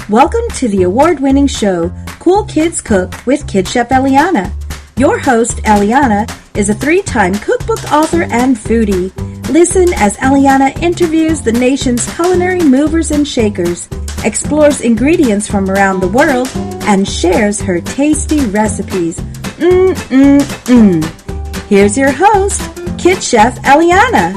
Welcome to the award-winning show, Cool Kids Cook with Kid Chef Eliana. Your host, Eliana, is a 3-time cookbook author and foodie. Listen as Eliana interviews the nation's culinary movers and shakers, explores ingredients from around the world, and shares her tasty recipes. Here's your host, Kid Chef Eliana.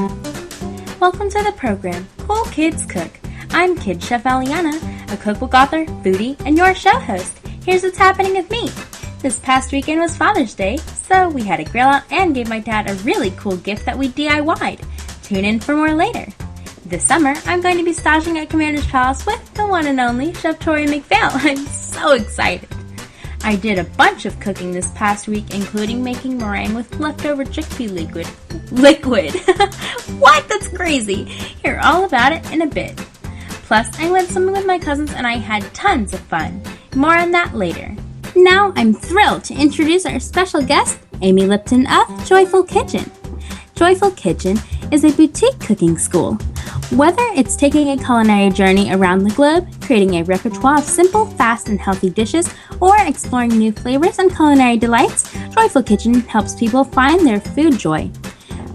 Welcome to the program, Cool Kids Cook. I'm Kid Chef Eliana, a cookbook author, foodie, and your show host. Here's what's happening with me. This past weekend was Father's Day, so we had a grill out and gave my dad a really cool gift that we DIY'd. Tune in for more later. This summer, I'm going to be staging at Commander's Palace with the one and only Chef Tori McPhail. I'm so excited. I did a bunch of cooking this past week, including making meringue with leftover chickpea liquid. What? That's crazy. Hear all about it in a bit. Plus, I went swimming with my cousins and I had tons of fun. More on that later. Now, I'm thrilled to introduce our special guest, Amy Lipton of Joyful Kitchen. Joyful Kitchen is a boutique cooking school. Whether it's taking a culinary journey around the globe, creating a repertoire of simple, fast, and healthy dishes, or exploring new flavors and culinary delights, Joyful Kitchen helps people find their food joy.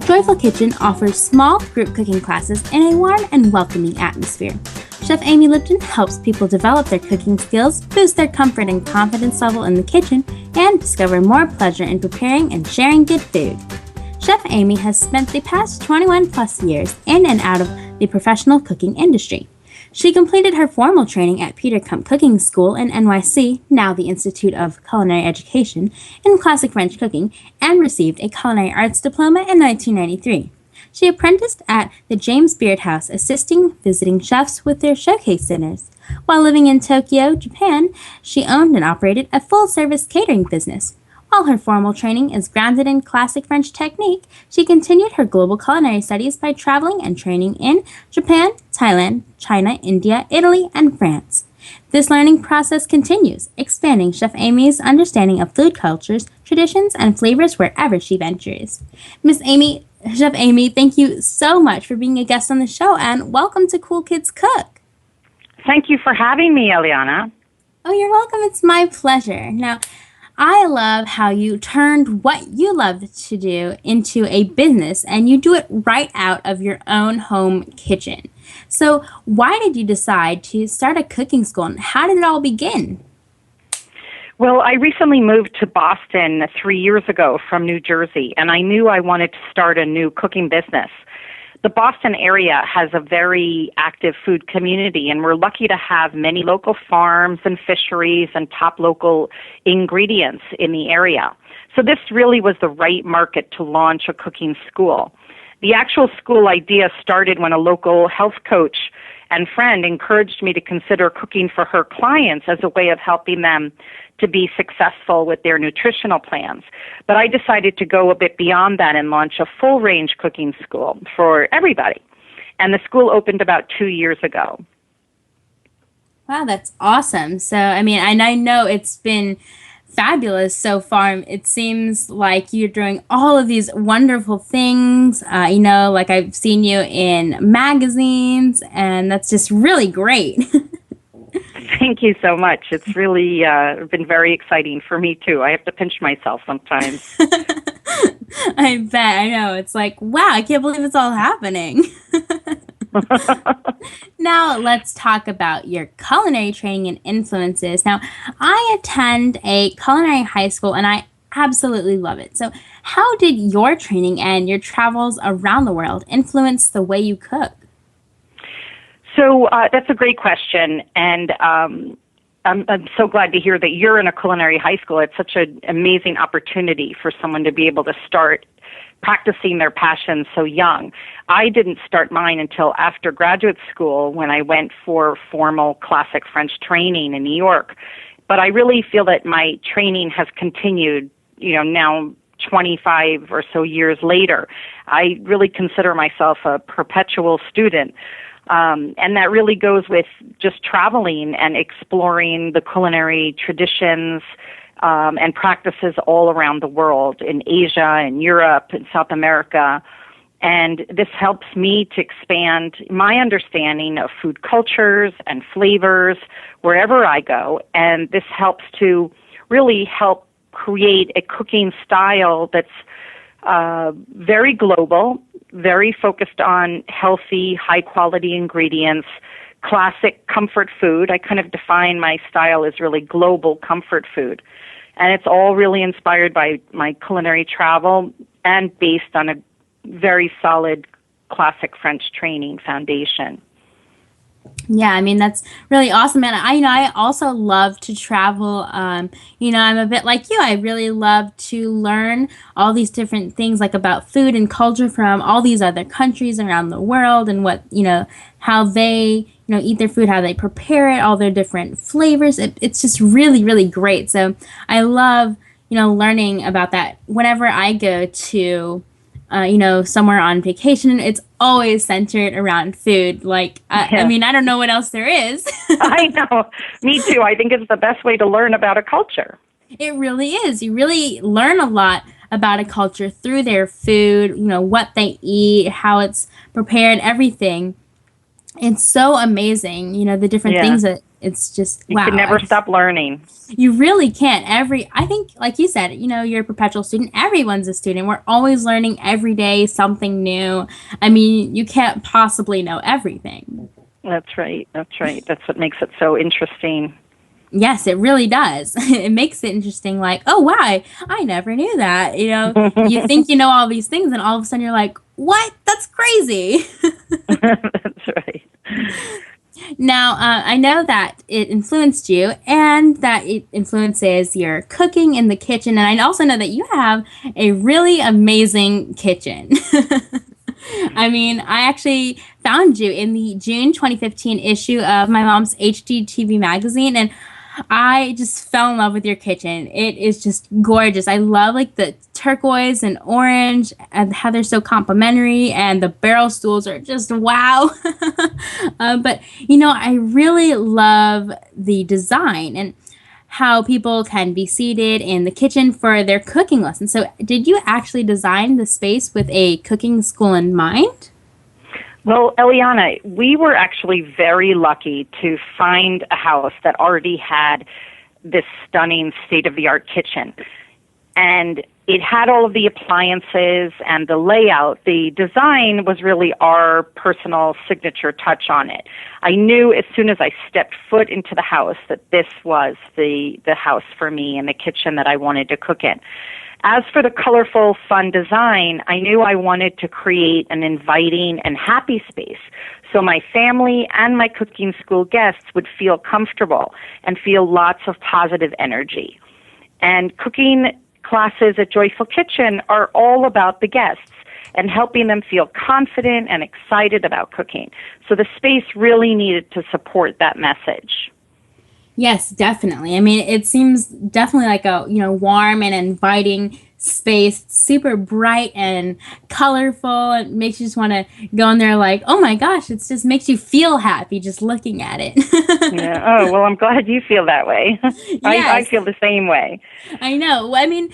Joyful Kitchen offers small group cooking classes in a warm and welcoming atmosphere. Chef Amy Lipton helps people develop their cooking skills, boost their comfort and confidence level in the kitchen, and discover more pleasure in preparing and sharing good food. Chef Amy has spent the past 21 plus years in and out of the professional cooking industry. She completed her formal training at Peter Kump Cooking School in NYC, now the Institute of Culinary Education, in classic French cooking, and received a culinary arts diploma in 1993. She apprenticed at the James Beard House, assisting visiting chefs with their showcase dinners. While living in Tokyo, Japan, she owned and operated a full-service catering business. While her formal training is grounded in classic French technique, she continued her global culinary studies by traveling and training in Japan, Thailand, China, India, Italy, and France. This learning process continues, expanding Chef Amy's understanding of food cultures, traditions, and flavors wherever she ventures. Chef Amy, thank you so much for being a guest on the show, and welcome to Cool Kids Cook. Thank you for having me, Eliana. Oh, you're welcome. It's my pleasure. Now, I love how you turned what you love to do into a business, and you do it right out of your own home kitchen. So why did you decide to start a cooking school, and how did it all begin? Well, I recently moved to Boston 3 years ago from New Jersey, and I knew I wanted to start a new cooking business. The Boston area has a very active food community, and we're lucky to have many local farms and fisheries and top local ingredients in the area. So this really was the right market to launch a cooking school. The actual school idea started when a local health coach and friend encouraged me to consider cooking for her clients as a way of helping them to be successful with their nutritional plans. But I decided to go a bit beyond that and launch a full-range cooking school for everybody. And the school opened about 2 years ago. Wow, that's awesome. So, I know it's been fabulous so far. It seems like you're doing all of these wonderful things. Like I've seen you in magazines, and that's just really great. Thank you so much. It's really been very exciting for me, too. I have to pinch myself sometimes. I bet. I know. It's like, wow, I can't believe it's all happening. Now, let's talk about your culinary training and influences. Now, I attend a culinary high school, and I absolutely love it. So how did your training and your travels around the world influence the way you cook? So that's a great question, and I'm so glad to hear that you're in a culinary high school. It's such an amazing opportunity for someone to be able to start practicing their passion so young. I didn't start mine until after graduate school when I went for formal classic French training in New York. But I really feel that my training has continued, now 25 or so years later. I really consider myself a perpetual student. And that really goes with just traveling and exploring the culinary traditions and practices all around the world, in Asia, in Europe, in South America. And this helps me to expand my understanding of food cultures and flavors wherever I go. And this helps to really help create a cooking style that's very global, very focused on healthy, high-quality ingredients, classic comfort food. I kind of define my style as really global comfort food. And it's all really inspired by my culinary travel and based on a very solid classic French training foundation. Yeah, I mean, that's really awesome. And I also love to travel. I'm a bit like you. I really love to learn all these different things like about food and culture from all these other countries around the world and what, how they, eat their food, how they prepare it, all their different flavors. It's just really, really great. So I love, learning about that whenever I go to somewhere on vacation. It's always centered around food. I mean, I don't know what else there is. I know. Me too. I think it's the best way to learn about a culture. It really is. You really learn a lot about a culture through their food, what they eat, how it's prepared, everything. It's so amazing, the different things that it's just, wow. You can never stop learning. You really can't. I think, like you said, you're a perpetual student. Everyone's a student. We're always learning every day something new. I mean, you can't possibly know everything. That's right. That's right. That's what makes it so interesting. Yes, it really does. It makes it interesting. Like, oh, wow, I never knew that. You think you know all these things, and all of a sudden you're like, what? That's crazy. That's right. Now, I know that it influenced you and that it influences your cooking in the kitchen. And I also know that you have a really amazing kitchen. I mean, I actually found you in the June 2015 issue of my mom's HGTV magazine, and I just fell in love with your kitchen. It is just gorgeous. I love the turquoise and orange and how they're so complimentary, and the barrel stools are just wow. But I really love the design and how people can be seated in the kitchen for their cooking lessons. So did you actually design the space with a cooking school in mind? Well, Eliana, we were actually very lucky to find a house that already had this stunning state-of-the-art kitchen. And it had all of the appliances and the layout. The design was really our personal signature touch on it. I knew as soon as I stepped foot into the house that this was the house for me and the kitchen that I wanted to cook in. As for the colorful, fun design, I knew I wanted to create an inviting and happy space so my family and my cooking school guests would feel comfortable and feel lots of positive energy. And cooking classes at Joyful Kitchen are all about the guests and helping them feel confident and excited about cooking. So the space really needed to support that message. Yes, definitely. I mean, it seems definitely like a, warm and inviting space, super bright and colorful. It makes you just want to go in there like, oh my gosh, it just makes you feel happy just looking at it. Yeah. Oh, well, I'm glad you feel that way. Yes. I feel the same way. I know. I mean,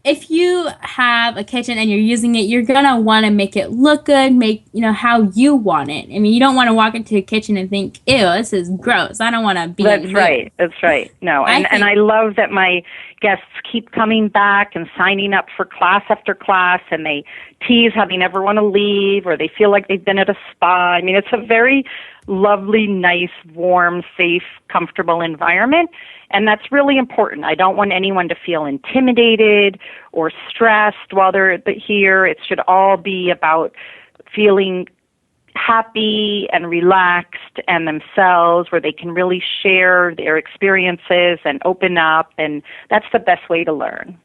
if you have a kitchen and you're using it, you're going to want to make it look good, make, how you want it. I mean, you don't want to walk into a kitchen and think, ew, this is gross. I don't want to be in That's right. That's right. No, and I love that my guests keep coming back and signing up for class after class, and they tease how they never want to leave or they feel like they've been at a spa. I mean, it's a very lovely, nice, warm, safe, comfortable environment, and that's really important. I don't want anyone to feel intimidated or stressed while they're here. It should all be about feeling happy and relaxed and themselves, where they can really share their experiences and open up, and that's the best way to learn.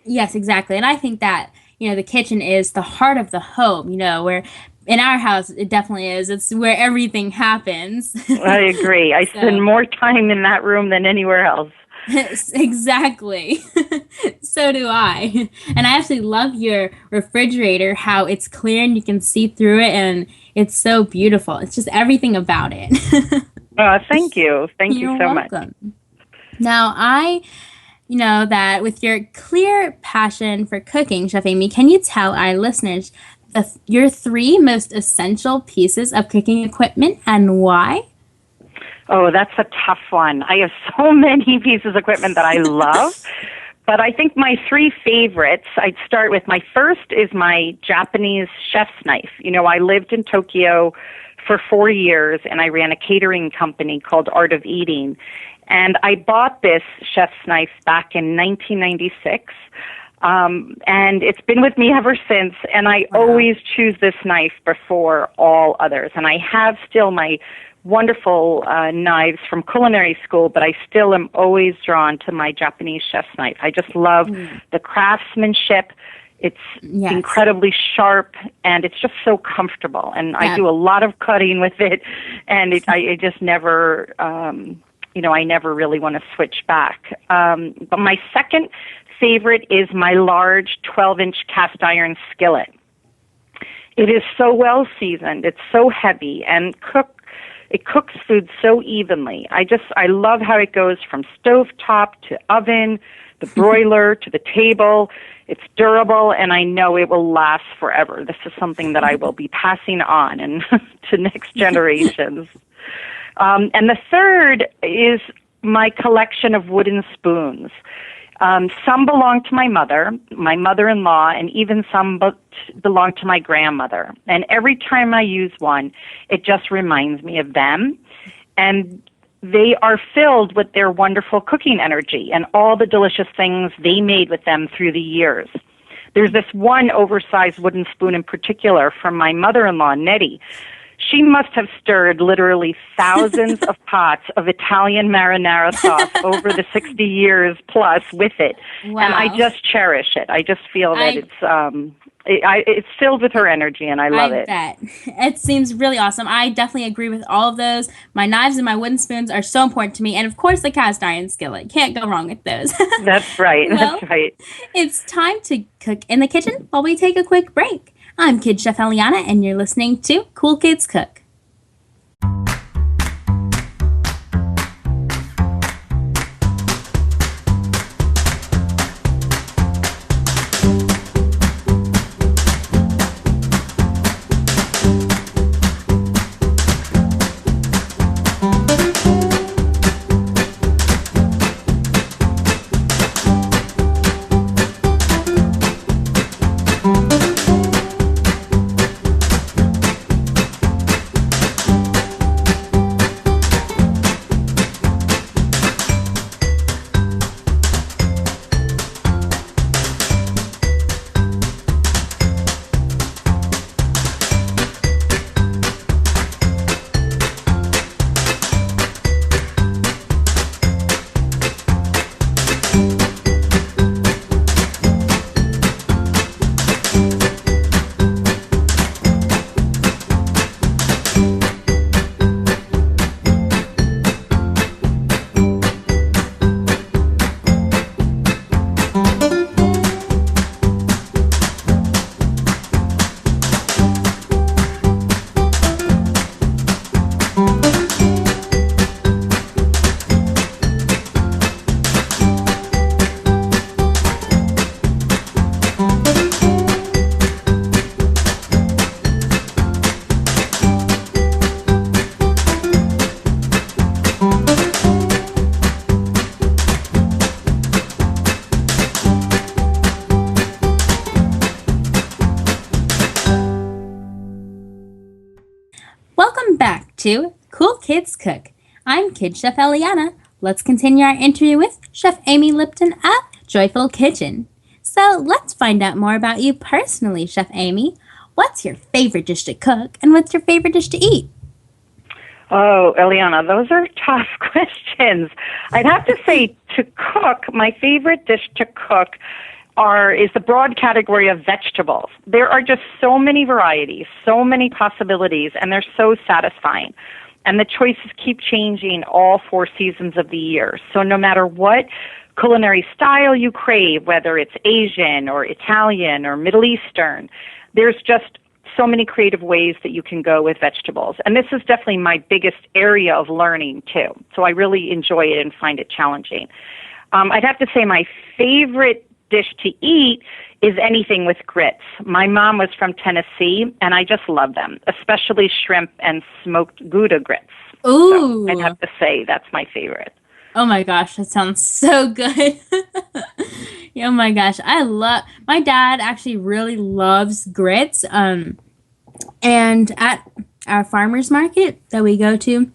Yes, exactly. And I think that, the kitchen is the heart of the home, where in our house, it definitely is. It's where everything happens. I agree. I spend more time in that room than anywhere else. Exactly. So do I. And I actually love your refrigerator, how it's clear and you can see through it, and it's so beautiful. It's just everything about it. Thank you. Thank you so welcome. Much. Now, I know that with your clear passion for cooking, Chef Amy, can you tell our listeners your 3 most essential pieces of cooking equipment and why? Oh, that's a tough one. I have so many pieces of equipment that I love. But I think my 3 favorites, I'd start with my first is my Japanese chef's knife. I lived in Tokyo for 4 years, and I ran a catering company called Art of Eating. And I bought this chef's knife back in 1996, and it's been with me ever since, and I always choose this knife before all others. And I have still my wonderful knives from culinary school, but I still am always drawn to my Japanese chef's knife. I just love the craftsmanship. It's incredibly sharp, and it's just so comfortable. And I do a lot of cutting with it, and I just never, I never really want to switch back. But my second favorite is my large 12-inch cast iron skillet. It is so well seasoned. It's so heavy, and it cooks food so evenly. I love how it goes from stovetop to oven, the broiler to the table. It's durable, and I know it will last forever. This is something that I will be passing on and to next generations. And the third is my collection of wooden spoons. Some belong to my mother-in-law, and even some belong to my grandmother. And every time I use one, it just reminds me of them. And they are filled with their wonderful cooking energy and all the delicious things they made with them through the years. There's this one oversized wooden spoon in particular from my mother-in-law, Nettie. She must have stirred literally thousands of pots of Italian marinara sauce over the 60 years plus with it. Wow. And I just cherish it. I just feel that it's filled with her energy, and I love it. I bet. It seems really awesome. I definitely agree with all of those. My knives and my wooden spoons are so important to me. And, of course, the cast iron skillet. Can't go wrong with those. That's right. That's right. It's time to cook in the kitchen while we take a quick break. I'm Kid Chef Eliana, and you're listening to Cool Kids Cook. Welcome back to Cool Kids Cook. I'm Kid Chef Eliana. Let's continue our interview with Chef Amy Lipton at Joyful Kitchen. So let's find out more about you personally, Chef Amy. What's your favorite dish to cook, and what's your favorite dish to eat? Oh, Eliana, those are tough questions. I'd have to say to cook, my favorite dish to cook is the broad category of vegetables. There are just so many varieties, so many possibilities, and they're so satisfying. And the choices keep changing all 4 seasons of the year. So no matter what culinary style you crave, whether it's Asian or Italian or Middle Eastern, there's just so many creative ways that you can go with vegetables. And this is definitely my biggest area of learning, too. So I really enjoy it and find it challenging. I'd have to say my favorite dish to eat is anything with grits. My mom was from Tennessee, and I just love them, especially shrimp and smoked Gouda grits. Ooh. So I'd have to say that's my favorite. Oh my gosh, that sounds so good. Oh my gosh, my dad actually really loves grits. And at our farmer's market that we go to,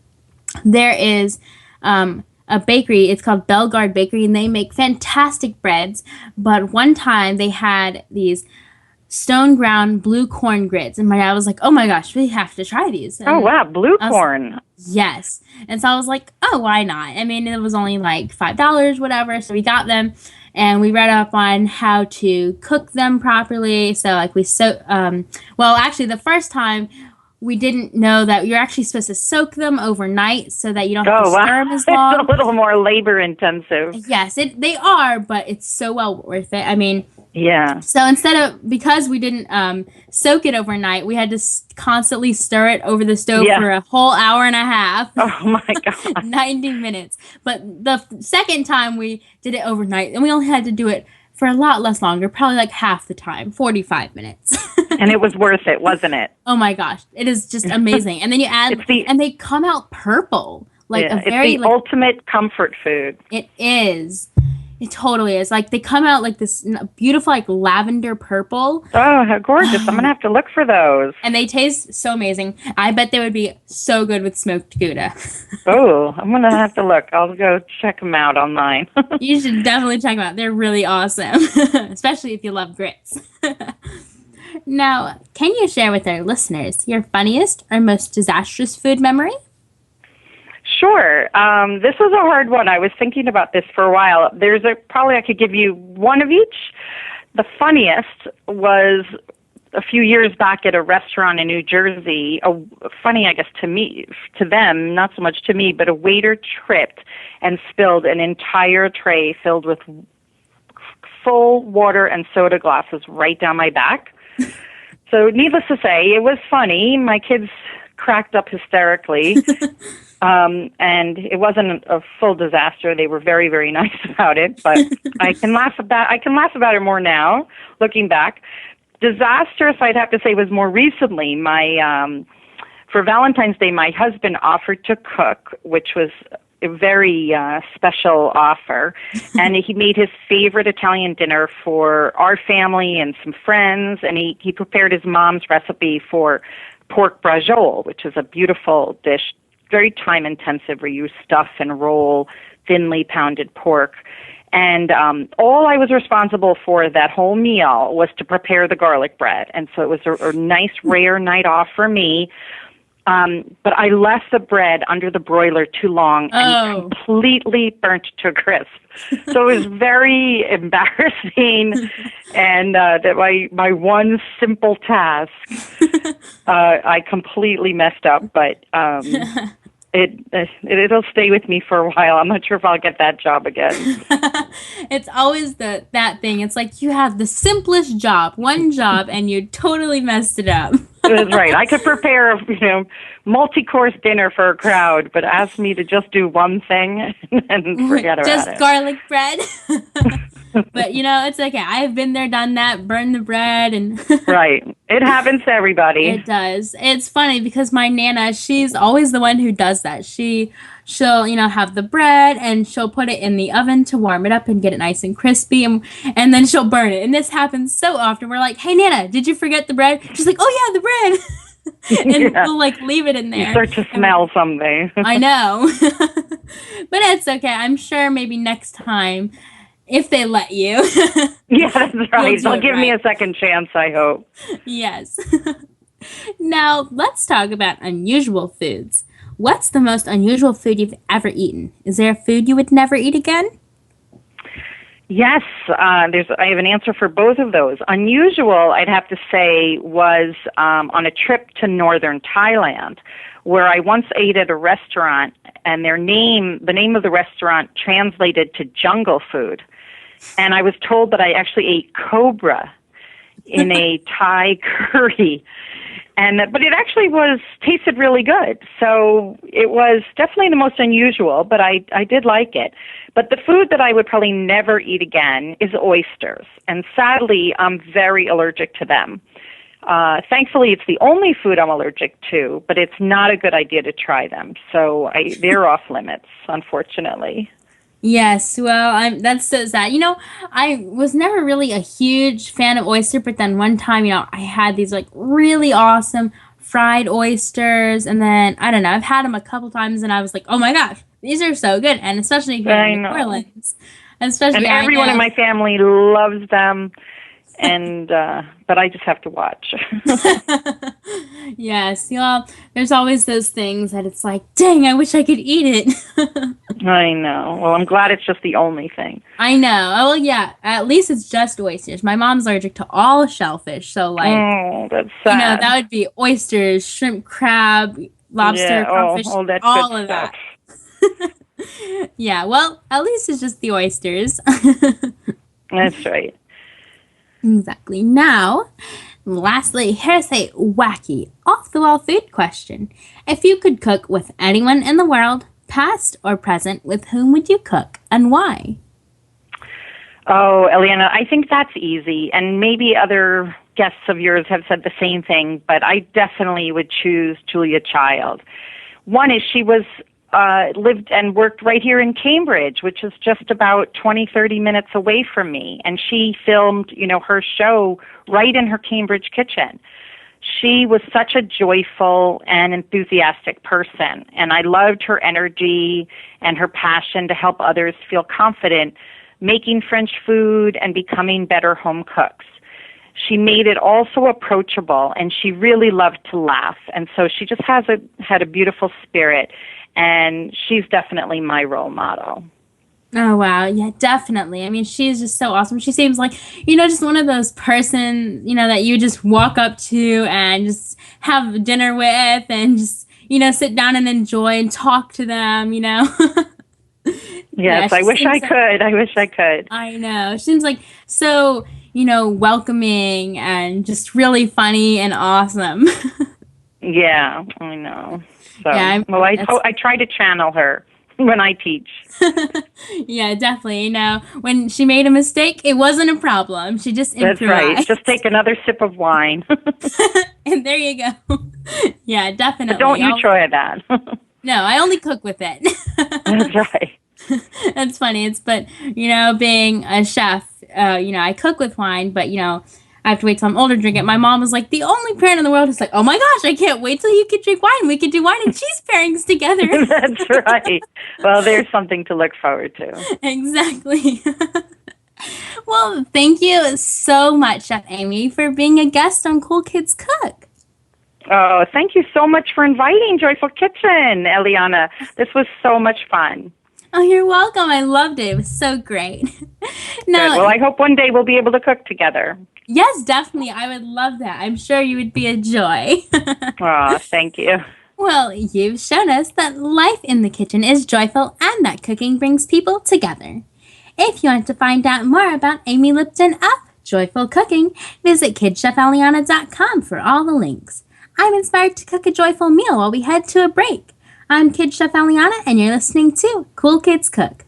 there is a bakery. It's called Bellegarde Bakery, and they make fantastic breads. But one time they had these stone ground blue corn grits, and my dad was like, "Oh my gosh, we have to try these." And oh wow, blue corn. Yes. And so I was like, "Oh, why not?" I mean, it was only like $5, whatever. So we got them, and we read up on how to cook them properly. So like actually the first time we didn't know that you're actually supposed to soak them overnight so that you don't have to stir them as long. It's a little more labor intensive. Yes, they are, but it's so well worth it. I mean, yeah. So because we didn't soak it overnight, we had to constantly stir it over the stove for a whole hour and a half. Oh my God. 90 minutes. But the second time we did it overnight, and we only had to do it for a lot less longer, probably like half the time, 45 minutes. And it was worth it, wasn't it? Oh my gosh. It is just amazing. And then you add, and they come out purple. It's the ultimate comfort food. It is. It totally is. Like, they come out like this beautiful, like, lavender purple. Oh, how gorgeous. I'm going to have to look for those. And they taste so amazing. I bet they would be so good with smoked Gouda. Oh, I'm going to have to look. I'll go check them out online. You should definitely check them out. They're really awesome, especially if you love grits. Now, can you share with our listeners your funniest or most disastrous food memory? Sure. This was a hard one. I was thinking about this for a while. Probably I could give you one of each. The funniest was a few years back at a restaurant in New Jersey. Funny, I guess, to them, not so much to me, but a waiter tripped and spilled an entire tray filled with full water and soda glasses right down my back. So needless to say, it was funny. My kids cracked up hysterically. And it wasn't a full disaster. They were very, very nice about it, but I can laugh about it more now, looking back. Disastrous, I'd have to say, was more recently. For Valentine's Day, my husband offered to cook, which was a very special offer, and he made his favorite Italian dinner for our family and some friends, and he prepared his mom's recipe for pork braciole, which is a beautiful dish, very time-intensive, where you stuff and roll thinly pounded pork. And all I was responsible for that whole meal was to prepare the garlic bread. And so it was a nice, rare night off for me. But I left the bread under the broiler too long and completely burnt to a crisp. So it was very embarrassing, and that my one simple task, I completely messed up. But it'll stay with me for a while. I'm not sure if I'll get that job again. It's always that thing. It's like you have the simplest job, one job, and you totally messed it up. That's right. I could prepare a multi-course dinner for a crowd, but ask me to just do one thing and forget about it. Just garlic bread. But it's okay. I've been there, done that, burned the bread, and right. It happens to everybody. It does. It's funny because my Nana, she's always the one who does that. She'll have the bread and she'll put it in the oven to warm it up and get it nice and crispy, and then she'll burn it. And this happens so often. We're like, "Hey Nana, did you forget the bread?" She's like, "Oh yeah, the bread." And we'll leave it in there. You start to smell someday. I know. But it's okay. I'm sure maybe next time, if they let you. Yeah, that's right. They'll give me a second chance, I hope. Yes. Now, let's talk about unusual foods. What's the most unusual food you've ever eaten? Is there a food you would never eat again? Yes, I have an answer for both of those. Unusual, I'd have to say, was on a trip to northern Thailand, where I once ate at a restaurant, and the name of the restaurant translated to jungle food. And I was told that I actually ate cobra in a Thai curry. But it actually tasted really good. So it was definitely the most unusual, but I did like it. But the food that I would probably never eat again is oysters. And sadly, I'm very allergic to them. Thankfully, it's the only food I'm allergic to, but it's not a good idea to try them. So they're off limits, unfortunately. Yes, well, that's so sad. I was never really a huge fan of oyster, but then one time, I had these like really awesome fried oysters, and then I don't know, I've had them a couple times, and I was like, oh my gosh, these are so good, and especially here in New Orleans, and everyone in my family loves them. And but I just have to watch. Yes, there's always those things that it's like, dang, I wish I could eat it. I know. Well, I'm glad it's just the only thing. I know. Oh, well, yeah. At least it's just oysters. My mom's allergic to all shellfish, so oh, that's sad. That would be oysters, shrimp, crab, lobster, crawfish, that's all good of stuff. that. Yeah. Well, at least it's just the oysters. That's right. Exactly. Now, lastly, here's a wacky, off-the-wall food question. If you could cook with anyone in the world, past or present, with whom would you cook and why? Oh, Eliana, I think that's easy. And maybe other guests of yours have said the same thing, but I definitely would choose Julia Child. One is she was lived and worked right here in Cambridge, which is just about 20-30 minutes away from me. And she filmed, her show right in her Cambridge kitchen. She was such a joyful and enthusiastic person, and I loved her energy and her passion to help others feel confident making French food and becoming better home cooks. She made it also approachable, and she really loved to laugh, and so she just had a beautiful spirit, and she's definitely my role model. Oh, wow. Yeah, definitely. I mean, she's just so awesome. She seems like, just one of those person, that you just walk up to and just have dinner with and just, sit down and enjoy and talk to them, Yes, I wish I could. I wish I could. I know. She seems like so, welcoming and just really funny and awesome. Yeah, I know. So, yeah, I try to channel her when I teach. Yeah, definitely. When she made a mistake, it wasn't a problem. She just improvised. That's right. Just take another sip of wine. And there you go. Yeah, definitely. But don't you try that. No, I only cook with it. That's right. That's funny. But, being a chef, I cook with wine, but, I have to wait till I'm older to drink it. My mom was like, the only parent in the world who's like, oh my gosh, I can't wait till you can drink wine. We can do wine and cheese pairings together. That's right. Well, there's something to look forward to. Exactly. Well, thank you so much, Chef Amy, for being a guest on Cool Kids Cook. Oh, thank you so much for inviting Joyful Kitchen, Eliana. This was so much fun. Oh, you're welcome. I loved it. It was so great. Now, good. Well, I hope one day we'll be able to cook together. Yes, definitely. I would love that. I'm sure you would be a joy. Oh, thank you. Well, you've shown us that life in the kitchen is joyful and that cooking brings people together. If you want to find out more about Amy Lipton of Joyful Cooking, visit KidChefEliana.com for all the links. I'm inspired to cook a joyful meal while we head to a break. I'm Kid Chef Eliana, and you're listening to Cool Kids Cook.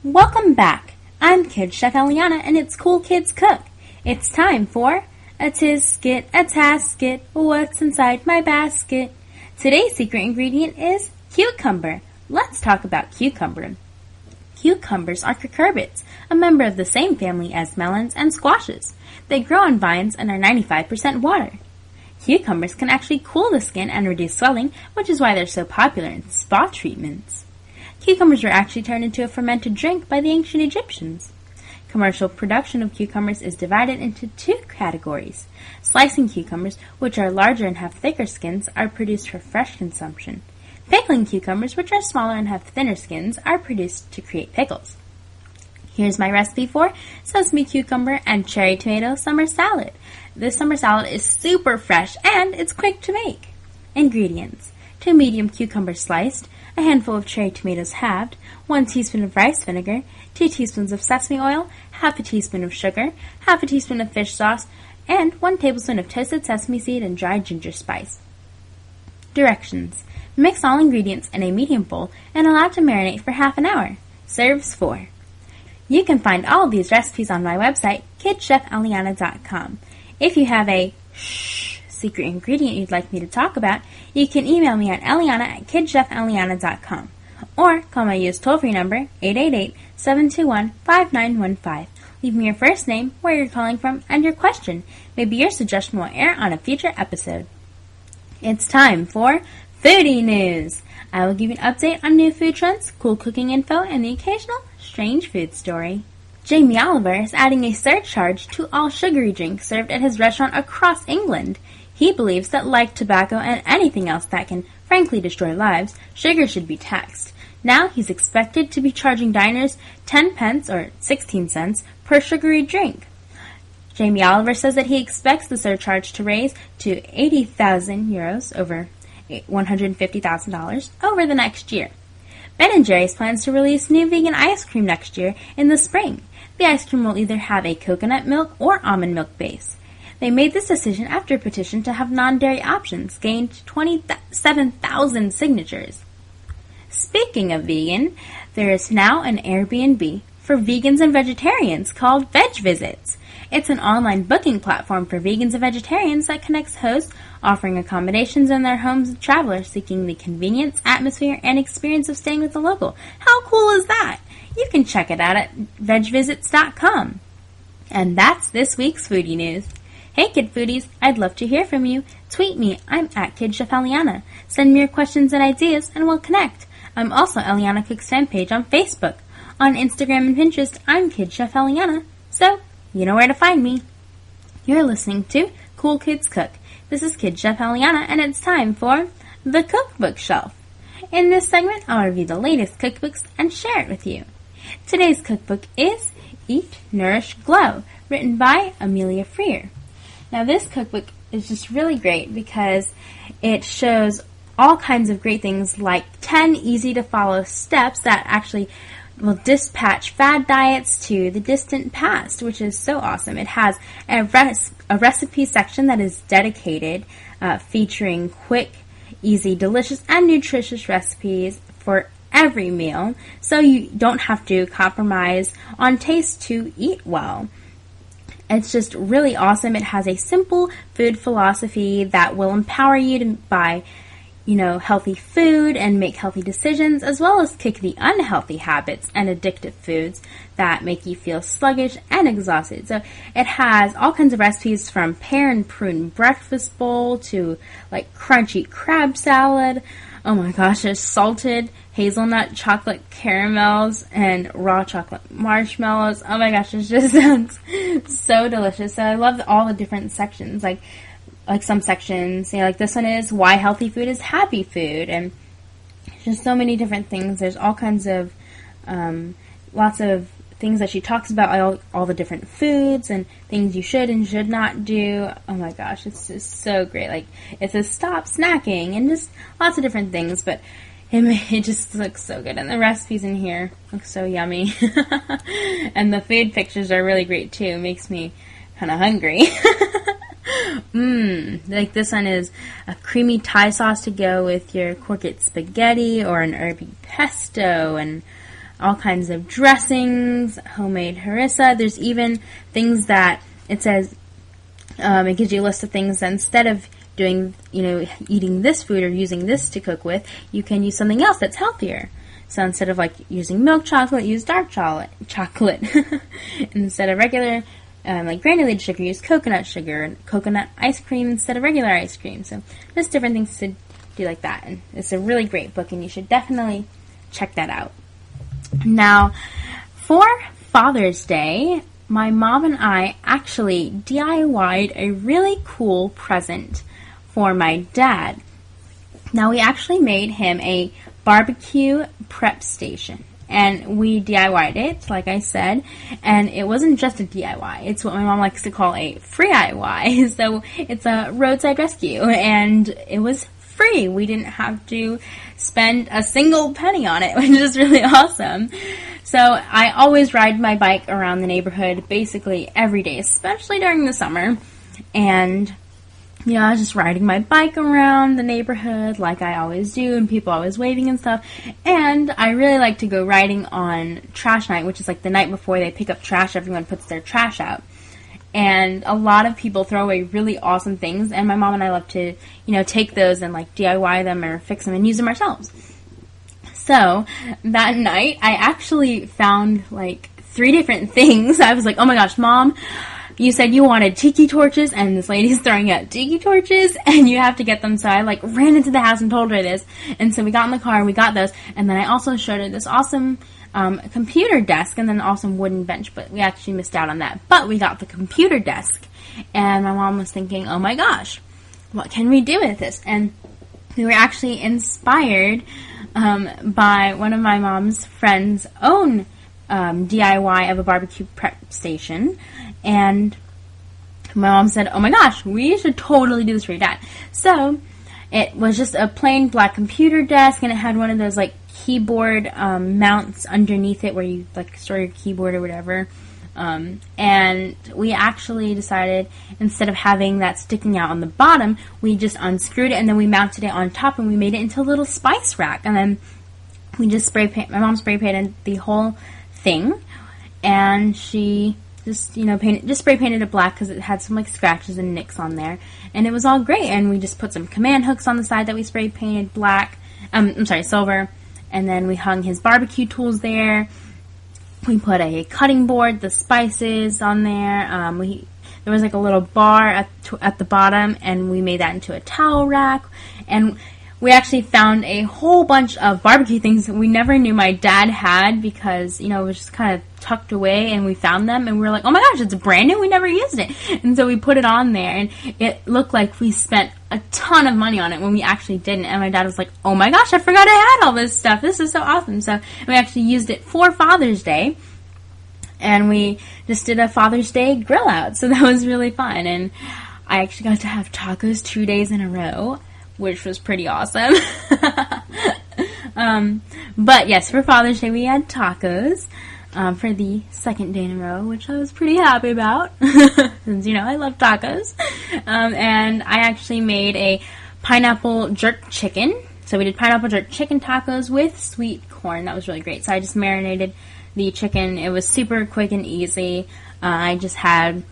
Welcome back. I'm Kid Chef Eliana, and it's Cool Kids Cook. It's time for a Tisket, a Tasket, what's inside my basket? Today's secret ingredient is cucumber. Let's talk about cucumber. Cucumbers are cucurbits, a member of the same family as melons and squashes. They grow on vines and are 95% water. Cucumbers can actually cool the skin and reduce swelling, which is why they're so popular in spa treatments. Cucumbers were actually turned into a fermented drink by the ancient Egyptians. Commercial production of cucumbers is divided into two categories. Slicing cucumbers, which are larger and have thicker skins, are produced for fresh consumption. Pickling cucumbers, which are smaller and have thinner skins, are produced to create pickles. Here's my recipe for sesame cucumber and cherry tomato summer salad. This summer salad is super fresh and it's quick to make. Ingredients: 2 medium cucumbers sliced, a handful of cherry tomatoes halved, 1 teaspoon of rice vinegar, 2 teaspoons of sesame oil, half a teaspoon of sugar, half a teaspoon of fish sauce, and 1 tablespoon of toasted sesame seed and dried ginger spice. Directions: mix all ingredients in a medium bowl and allow to marinate for half an hour. Serves 4. You can find all of these recipes on my website, kidchefeliana.com. If you have a secret ingredient you'd like me to talk about, you can email me at eliana@kidchefeliana.com or call my US toll-free number, 888-721-5915. Leave me your first name, where you're calling from, and your question. Maybe your suggestion will air on a future episode. It's time for Foodie News. I will give you an update on new food trends, cool cooking info, and the occasional strange food story. Jamie Oliver is adding a surcharge to all sugary drinks served at his restaurant across England. He believes that, like tobacco and anything else that can frankly destroy lives, sugar should be taxed. Now he's expected to be charging diners 10 pence or 16 cents per sugary drink. Jamie Oliver says that he expects the surcharge to raise to €80,000 over $150,000 over the next year. Ben & Jerry's plans to release new vegan ice cream next year in the spring. The ice cream will either have a coconut milk or almond milk base. They made this decision after a petition to have non-dairy options gained 27,000 signatures. Speaking of vegan, there is now an Airbnb for vegans and vegetarians called Veg Visits. It's an online booking platform for vegans and vegetarians that connects hosts offering accommodations in their homes to travelers seeking the convenience, atmosphere, and experience of staying with a local. How cool is that? You can check it out at vegvisits.com. And that's this week's Foodie News. Hey Kid Foodies, I'd love to hear from you. Tweet me, I'm at Kid Chef Eliana. Send me your questions and ideas and we'll connect. I'm also Eliana Cooks fan page on Facebook. On Instagram and Pinterest, I'm Kid Chef Eliana. So, you know where to find me. You're listening to Cool Kids Cook. This is Kid Chef Eliana, and it's time for the Cookbook Shelf. In this segment, I'll review the latest cookbooks and share it with you. Today's cookbook is Eat, Nourish.Glow, written by Amelia Freer. Now, this cookbook is just really great because it shows all kinds of great things like 10 easy-to-follow steps that actually will dispatch fad diets to the distant past, which is so awesome. It has a recipe section that is dedicated, featuring quick, easy, delicious, and nutritious recipes for every meal, so you don't have to compromise on taste to eat well. It's just really awesome. It has a simple food philosophy that will empower you to buy healthy food and make healthy decisions, as well as kick the unhealthy habits and addictive foods that make you feel sluggish and exhausted. So it has all kinds of recipes from pear and prune breakfast bowl to like crunchy crab salad. Oh my gosh, there's salted hazelnut chocolate caramels and raw chocolate marshmallows. Oh my gosh, it just sounds so delicious. So I love all the different sections. Like some sections, like this one is why healthy food is happy food, and just so many different things. There's all kinds of, lots of things that she talks about, all the different foods and things you should and should not do. Oh my gosh, it's just so great. Like, it says stop snacking and just lots of different things, but it just looks so good. And the recipes in here look so yummy. And the food pictures are really great too. It makes me kind of hungry. Like this one is a creamy Thai sauce to go with your courgette spaghetti or an herby pesto, and all kinds of dressings, homemade harissa. There's even things that it says, it gives you a list of things that instead of doing, eating this food or using this to cook with, you can use something else that's healthier. So instead of using milk chocolate, use dark chocolate. Instead of regular, granulated sugar, use coconut sugar, and coconut ice cream instead of regular ice cream. So just different things to do like that. And it's a really great book, and you should definitely check that out. Now, for Father's Day, my mom and I actually DIY'd a really cool present for my dad. Now, we actually made him a barbecue prep station, and we DIY'd it, like I said, and it wasn't just a DIY. It's what my mom likes to call a free IY. So it's a roadside rescue, and it was free. We didn't have to spend a single penny on it, which is really awesome. So I always ride my bike around the neighborhood basically every day, especially during the summer. And I was just riding my bike around the neighborhood like I always do, and people always waving and stuff. And I really like to go riding on trash night, which is like the night before they pick up trash. Everyone puts their trash out. And a lot of people throw away really awesome things, and my mom and I love to, take those and DIY them or fix them and use them ourselves. So that night, I actually found 3 different things. I was like, oh my gosh, Mom, you said you wanted tiki torches, and this lady's throwing out tiki torches, and you have to get them. So I ran into the house and told her this. And so we got in the car and we got those. And then I also showed her this awesome computer desk and then an awesome wooden bench, but we actually missed out on that. But we got the computer desk, and my mom was thinking, oh my gosh, what can we do with this? And we were actually inspired by one of my mom's friends' own DIY of a barbecue prep station, and my mom said, oh my gosh, we should totally do this for your dad. So it was just a plain black computer desk, and it had one of those keyboard mounts underneath it where you store your keyboard or whatever. And we actually decided, instead of having that sticking out on the bottom, we just unscrewed it and then we mounted it on top, and we made it into a little spice rack. And then we just my mom spray painted the whole thing, and she just spray painted it black because it had some scratches and nicks on there, and it was all great. And we just put some command hooks on the side that we spray painted silver, and then we hung his barbecue tools there. We put a cutting board, the spices on there. There was a little bar at the bottom, and we made that into a towel rack. And we actually found a whole bunch of barbecue things that we never knew my dad had, because, it was just kind of tucked away, and we found them, and we were like, oh my gosh, it's brand new, we never used it. And so we put it on there, and it looked like we spent a ton of money on it when we actually didn't. And my dad was like, oh my gosh, I forgot I had all this stuff. This is so awesome. So we actually used it for Father's Day, and we just did a Father's Day grill out. So that was really fun, and I actually got to have tacos 2 days in a row, which was pretty awesome. But yes, for Father's Day we had tacos for the 2nd day in a row, which I was pretty happy about, since, I love tacos. And I actually made a pineapple jerk chicken. So we did pineapple jerk chicken tacos with sweet corn. That was really great. So I just marinated the chicken. It was super quick and easy. I just had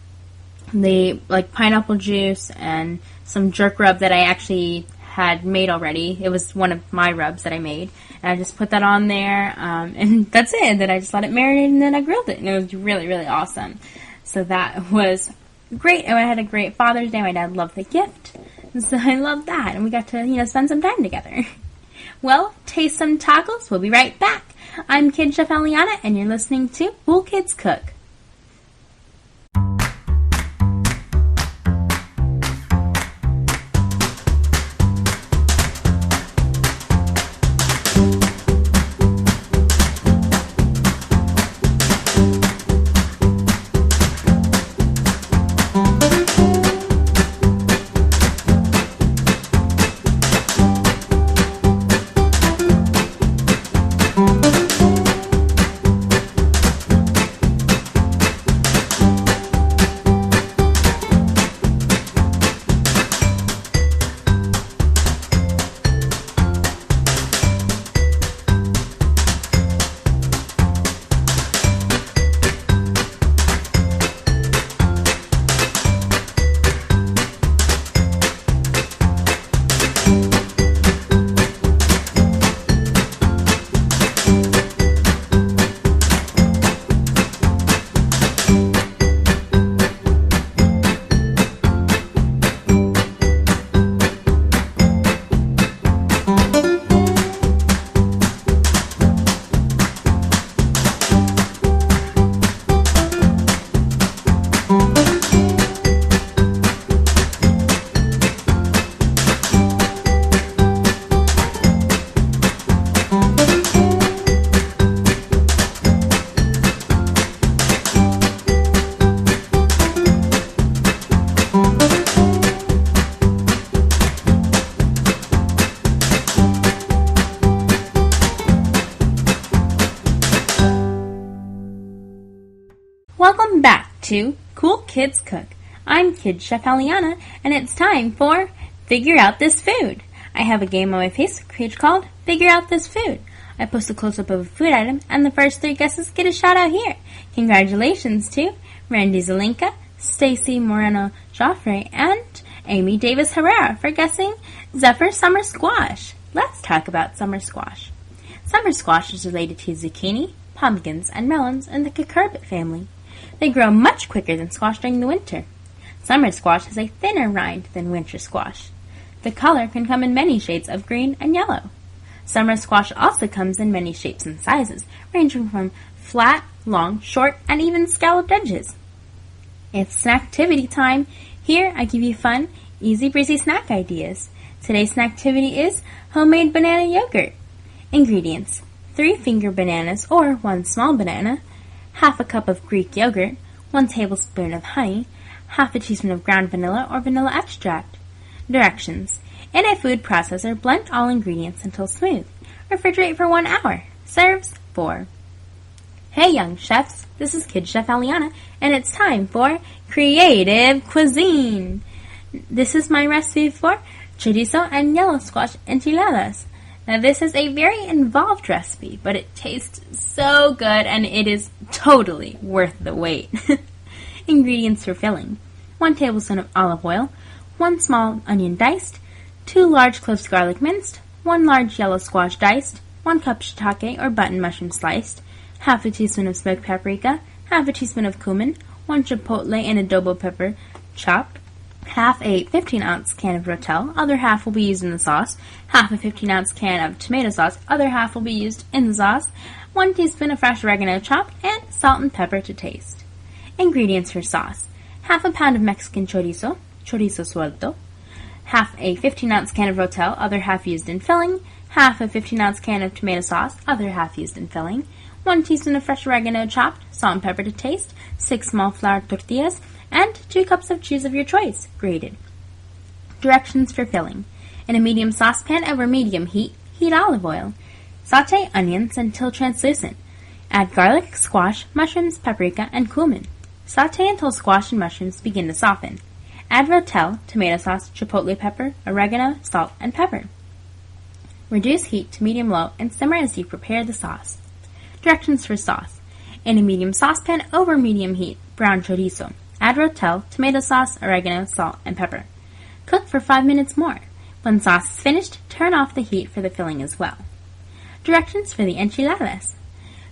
the pineapple juice and some jerk rub that I actually had made already. It was one of my rubs that I made, and I just put that on there, and that's it. And then I just let it marinate, and then I grilled it, and it was really, really awesome. So that was great, and I had a great Father's Day. My dad loved the gift, so I loved that, and we got to spend some time together. Well, taste some tacos. We'll be right back. I'm Kid Chef Eliana, and you're listening to Cool Kids Cook. Welcome back to Cool Kids Cook. I'm Kid Chef Eliana, and it's time for Figure Out This Food. I have a game on my Facebook page called Figure Out This Food. I post a close-up of a food item, and the first 3 guesses get a shout-out here. Congratulations to Randy Zelinka, Stacy Moreno-Joffre, and Amy Davis Herrera for guessing Zephyr Summer Squash. Let's talk about summer squash. Summer squash is related to zucchini, pumpkins, and melons in the cucurbit family. They grow much quicker than squash during the winter. Summer squash has a thinner rind than winter squash. The color can come in many shades of green and yellow. Summer squash also comes in many shapes and sizes, ranging from flat, long, short, and even scalloped edges. It's Snacktivity time. Here I give you fun, easy breezy snack ideas. Today's Snacktivity is homemade banana yogurt. Ingredients: 3 finger bananas or 1 small banana, half a cup of Greek yogurt, 1 tablespoon of honey, half a teaspoon of ground vanilla or vanilla extract. Directions: in a food processor, blend all ingredients until smooth. Refrigerate for 1 hour. Serves 4. Hey young chefs, this is Kid Chef Eliana, and it's time for Creative Cuisine. This is my recipe for chorizo and yellow squash enchiladas. Now this is a very involved recipe, but it tastes so good and it is totally worth the wait. Ingredients for filling: 1 tablespoon of olive oil, 1 small onion diced, 2 large cloves garlic minced, 1 large yellow squash diced, 1 cup shiitake or button mushroom sliced, half a teaspoon of smoked paprika, half a teaspoon of cumin, 1 chipotle and adobo pepper chopped, half a 15-ounce can of Rotel, other half will be used in the sauce, half a 15-ounce can of tomato sauce, other half will be used in the sauce, 1 teaspoon of fresh oregano chopped, and salt and pepper to taste. Ingredients for sauce: half a pound of Mexican chorizo, chorizo suelto, half a 15-ounce can of Rotel, other half used in filling, half a 15-ounce can of tomato sauce, other half used in filling, 1 teaspoon of fresh oregano chopped, salt and pepper to taste, 6 small flour tortillas, and 2 cups of cheese of your choice, grated. Directions for filling: in a medium saucepan over medium heat, heat olive oil. Sauté onions until translucent. Add garlic, squash, mushrooms, paprika, and cumin. Sauté until squash and mushrooms begin to soften. Add Rotel, tomato sauce, chipotle pepper, oregano, salt, and pepper. Reduce heat to medium-low and simmer as you prepare the sauce. Directions for sauce: in a medium saucepan over medium heat, brown chorizo. Add Rotel, tomato sauce, oregano, salt, and pepper. Cook for 5 minutes more. When sauce is finished, turn off the heat for the filling as well. Directions for the enchiladas: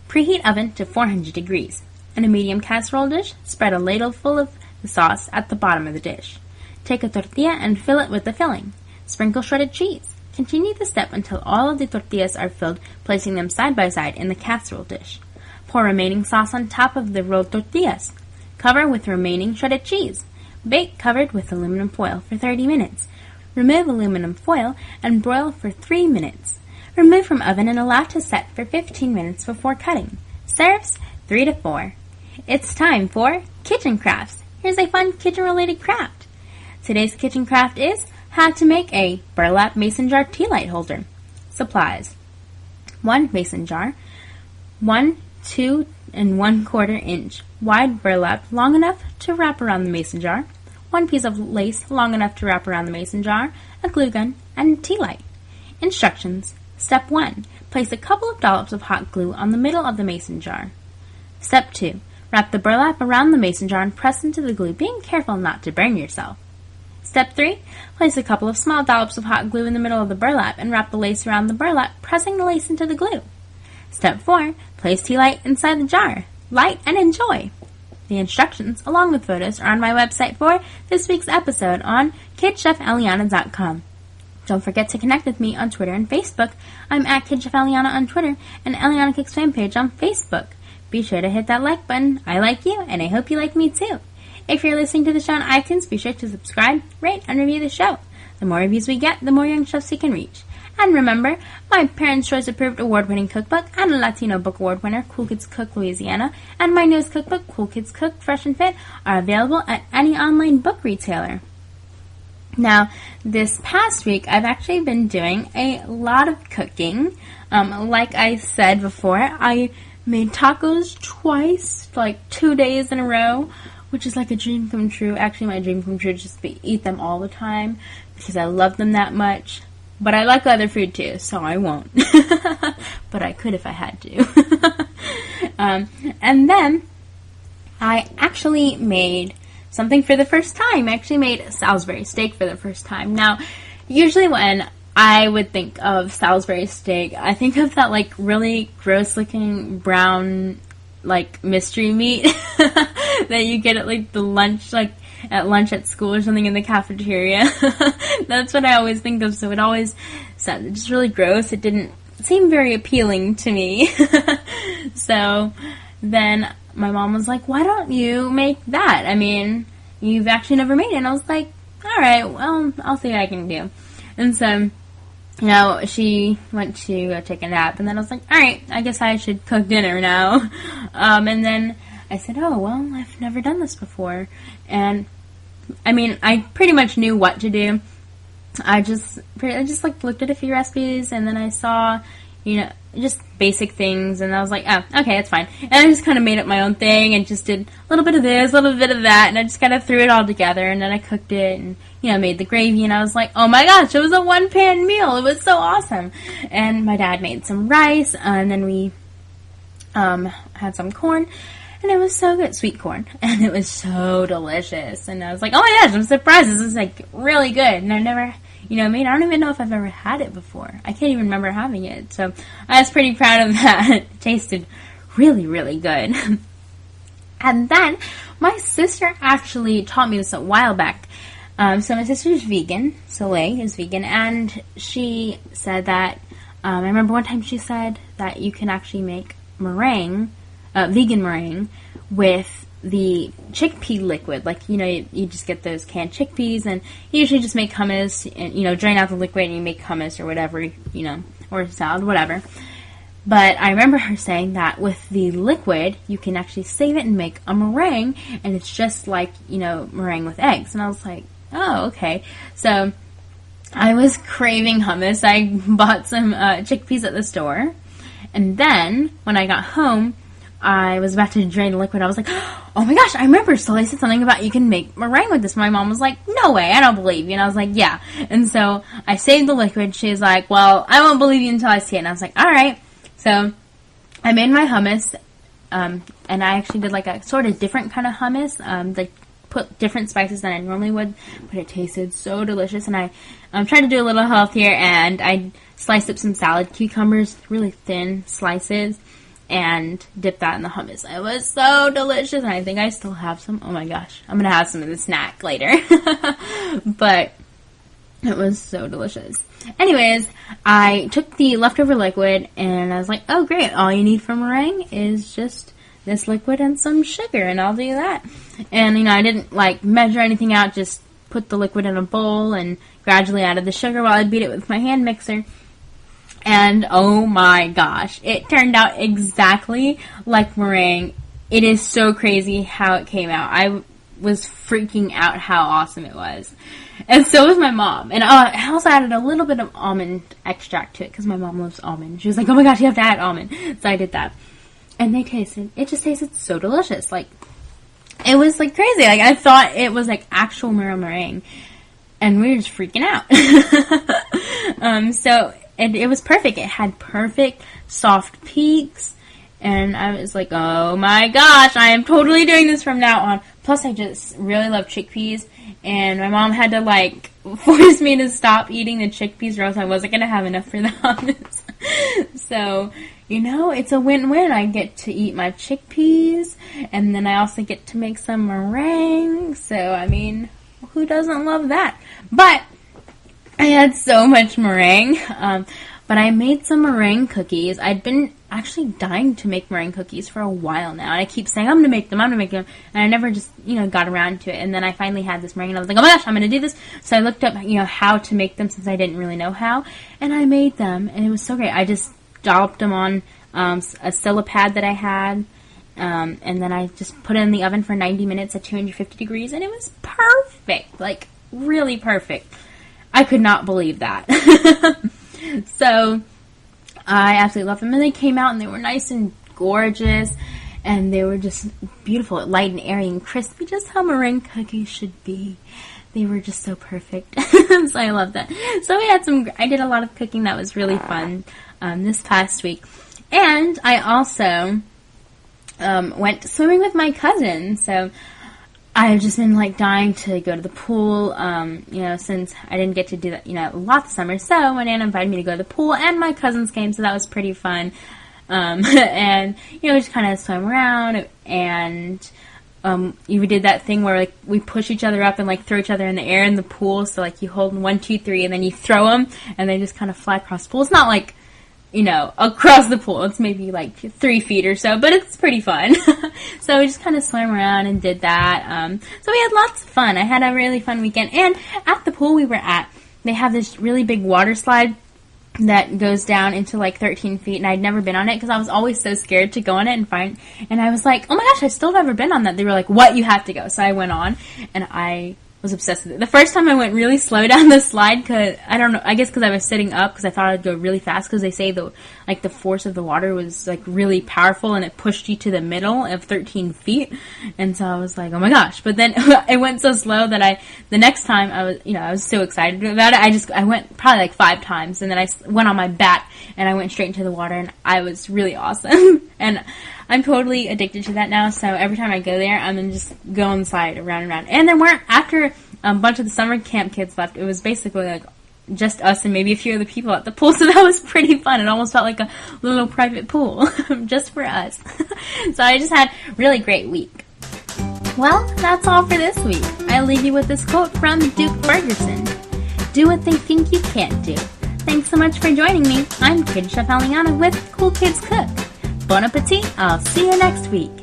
preheat oven to 400 degrees. In a medium casserole dish, spread a ladle full of the sauce at the bottom of the dish. Take a tortilla and fill it with the filling. Sprinkle shredded cheese. Continue the step until all of the tortillas are filled, placing them side by side in the casserole dish. Pour remaining sauce on top of the rolled tortillas. Cover with remaining shredded cheese. Bake covered with aluminum foil for 30 minutes. Remove aluminum foil and broil for 3 minutes. Remove from oven and allow to set for 15 minutes before cutting. Serves 3 to 4. It's time for Kitchen Crafts. Here's a fun kitchen-related craft. Today's kitchen craft is how to make a burlap mason jar tea light holder. Supplies: 1 mason jar, 1 2 1/4 inch wide burlap long enough to wrap around the mason jar, 1 piece of lace long enough to wrap around the mason jar, a glue gun, and tea light. Instructions: Step 1. Place a couple of dollops of hot glue on the middle of the mason jar. Step 2. Wrap the burlap around the mason jar and press into the glue, being careful not to burn yourself. Step 3. Place a couple of small dollops of hot glue in the middle of the burlap and wrap the lace around the burlap, pressing the lace into the glue. Step 4. Place tea light inside the jar. Light and enjoy! The instructions, along with photos, are on my website for this week's episode on KidChefEliana.com. Don't forget to connect with me on Twitter and Facebook. I'm at KidChefEliana on Twitter and Eliana Cooks fan page on Facebook. Be sure to hit that like button. I like you, and I hope you like me too. If you're listening to the show on iTunes, be sure to subscribe, rate, and review the show. The more reviews we get, the more young chefs we can reach. And remember, my Parents' Choice Approved award-winning cookbook and a Latino Book Award winner, Cool Kids Cook Louisiana, and my newest cookbook, Cool Kids Cook Fresh and Fit, are available at any online book retailer. Now, this past week, I've actually been doing a lot of cooking. Like I said before, I made tacos twice, like 2 days in a row, which is like a dream come true. Actually, my dream come true is just to eat them all the time because I love them that much. But I like other food too, so I won't. But I could if I had to. And then I actually made something for the first time. I actually made Salisbury steak for the first time. Now, usually when I would think of Salisbury steak, I think of that like really gross looking brown like mystery meat that you get at like the lunch, like at lunch at school or something in the cafeteria. That's what I always think of, so it always sounded just really gross. It didn't seem very appealing to me. So then my mom was like, why don't you make that? I mean, you've actually never made it. And I was like, alright, well, I'll see what I can do. And so, you know, she went to take a nap, and then I was like, alright, I guess I should cook dinner now. And then I said, oh, well, I've never done this before. And, I mean, I pretty much knew what to do. I just like, looked at a few recipes, and then I saw, you know, just basic things, and I was like, oh, okay, that's fine. And I just kind of made up my own thing, and just did a little bit of this, a little bit of that, and I just kind of threw it all together, and then I cooked it, and, you know, made the gravy, and I was like, oh my gosh, it was a one-pan meal. It was so awesome. And my dad made some rice, and then we had some corn, and it was so good, sweet corn, and it was so delicious, and I was like, oh my gosh, I'm surprised, this is, like, really good, and I've never, you know, I mean, I don't even know if I've ever had it before. I can't even remember having it, so I was pretty proud of that. It tasted really, really good. And then, my sister actually taught me this a while back. So my sister's vegan, Soleil is vegan, and she said that, I remember one time she said that you can actually make meringue, vegan meringue, with the chickpea liquid. Like, you know, you just get those canned chickpeas, and you usually just make hummus, and, you know, drain out the liquid, and you make hummus or whatever, you know, or salad, whatever. But I remember her saying that with the liquid, you can actually save it and make a meringue, and it's just like, you know, meringue with eggs. And I was like, oh, okay. So I was craving hummus. I bought some chickpeas at the store, and then when I got home, I was about to drain the liquid. I was like, oh my gosh, I remember Soleil said something about you can make meringue with this. My mom was like, no way, I don't believe you. And I was like, yeah. And so I saved the liquid. She was like, well, I won't believe you until I see it. And I was like, all right. So I made my hummus, and I actually did like a sort of different kind of hummus. Like put different spices than I normally would, but it tasted so delicious. And I tried to do a little healthier, and I sliced up some salad cucumbers, really thin slices, and dip that in the hummus. It was so delicious, and I think I still have some. Oh my gosh, I'm going to have some of the snack later. But it was so delicious. Anyways, I took the leftover liquid, and I was like, oh great, all you need for meringue is just this liquid and some sugar, and I'll do that. And, you know, I didn't, like, measure anything out, just put the liquid in a bowl and gradually added the sugar while I beat it with my hand mixer. And oh my gosh, it turned out exactly like meringue. It is so crazy how it came out. I was freaking out how awesome it was. And so was my mom. And I also added a little bit of almond extract to it because my mom loves almond. She was like, oh my gosh, you have to add almond. So I did that. And it just tasted so delicious. Like, it was like crazy. Like, I thought it was like actual meringue. And we were just freaking out. So it was perfect. It had perfect soft peaks, and I was like, oh my gosh, I am totally doing this from now on. Plus, I just really love chickpeas, and my mom had to, like, force me to stop eating the chickpeas, or else I wasn't going to have enough for the hummus. So, you know, it's a win-win. I get to eat my chickpeas, and then I also get to make some meringue. So, I mean, who doesn't love that? But I had so much meringue, but I made some meringue cookies. I'd been actually dying to make meringue cookies for a while now, and I keep saying, I'm going to make them, and I never just, you know, got around to it, and then I finally had this meringue, and I was like, oh my gosh, I'm going to do this. So I looked up, you know, how to make them since I didn't really know how, and I made them, and it was so great. I just dolloped them on a Silipad that I had, and then I just put it in the oven for 90 minutes at 250 degrees, and it was perfect, like, really perfect. I could not believe that. So, I absolutely loved them, and they came out, and they were nice and gorgeous, and they were just beautiful, light and airy and crispy, just how meringue cookies should be. They were just so perfect. So I love that. So I did a lot of cooking that was really fun this past week. And I also went swimming with my cousin. So I've just been like dying to go to the pool, since I didn't get to do that, a lot this summer. So my Nana invited me to go to the pool, and my cousins came, so that was pretty fun. And, we just kind of swam around, and you did that thing where, like, we push each other up and, like, throw each other in the air in the pool. So, like, you hold 1, 2, 3, and then you throw them, and they just kind of fly across the pool. It's not like, across the pool. It's maybe like 3 feet or so, but it's pretty fun. So we just kind of swam around and did that. So we had lots of fun. I had a really fun weekend. And at the pool we were at, they have this really big water slide that goes down into like 13 feet, and I'd never been on it because I was always so scared to go on it and I was like, oh my gosh, I've still never been on that. They were like, what, you have to go. So I went on, and I was obsessed with it. The first time I went really slow down the slide because, I don't know, I guess because I was sitting up because I thought I'd go really fast because they say the force of the water was like really powerful and it pushed you to the middle of 13 feet. And so I was like, oh my gosh. But then it went so slow that the next time I was so excited about it. I went probably like 5 times, and then I went on my back and I went straight into the water, and I was really awesome. And I'm totally addicted to that now, so every time I go there, I'm going to just go on the slide around and around. And there weren't, after a bunch of the summer camp kids left, it was basically like just us and maybe a few other people at the pool, so that was pretty fun. It almost felt like a little private pool just for us. So I just had a really great week. Well, that's all for this week. I'll leave you with this quote from Duke Ferguson. Do what they think you can't do. Thanks so much for joining me. I'm Kid Chef Eliana with Cool Kids Cook. Bon appetit. I'll see you next week.